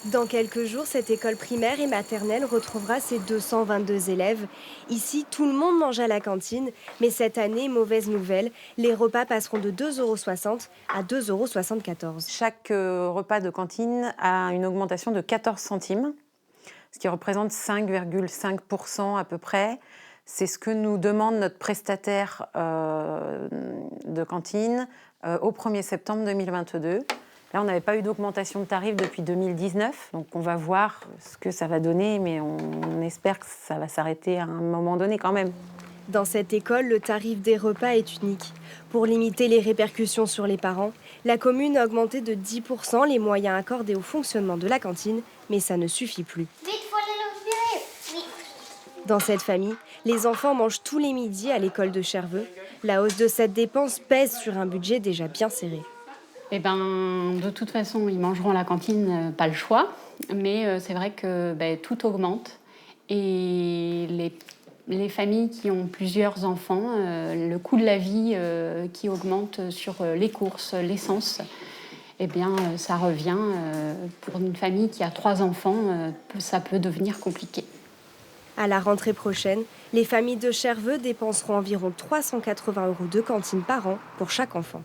Dans quelques jours, cette école primaire et maternelle retrouvera ses 222 élèves. Ici, tout le monde mange à la cantine, mais cette année, mauvaise nouvelle, les repas passeront de 2,60 € à 2,74 €. Chaque repas de cantine a une augmentation de 14 centimes, ce qui représente 5,5% à peu près. C'est ce que nous demande notre prestataire de cantine au 1er septembre 2022. Là, on n'avait pas eu d'augmentation de tarif depuis 2019, donc on va voir ce que ça va donner, mais on espère que ça va s'arrêter à un moment donné quand même. Dans cette école, le tarif des repas est unique. Pour limiter les répercussions sur les parents, la commune a augmenté de 10% les moyens accordés au fonctionnement de la cantine, mais ça ne suffit plus. Vite, faut aller le virer. Vite. Dans cette famille, les enfants mangent tous les midis à l'école de Cherveux. La hausse de cette dépense pèse sur un budget déjà bien serré. Eh ben, de toute façon, ils mangeront à la cantine, pas le choix. Mais c'est vrai que tout augmente. Et les familles qui ont plusieurs enfants, le coût de la vie qui augmente sur les courses, l'essence, eh bien, ça revient. Pour une famille qui a 3 enfants, ça peut devenir compliqué. À la rentrée prochaine, les familles de Cherveux dépenseront environ 380 € de cantine par an pour chaque enfant.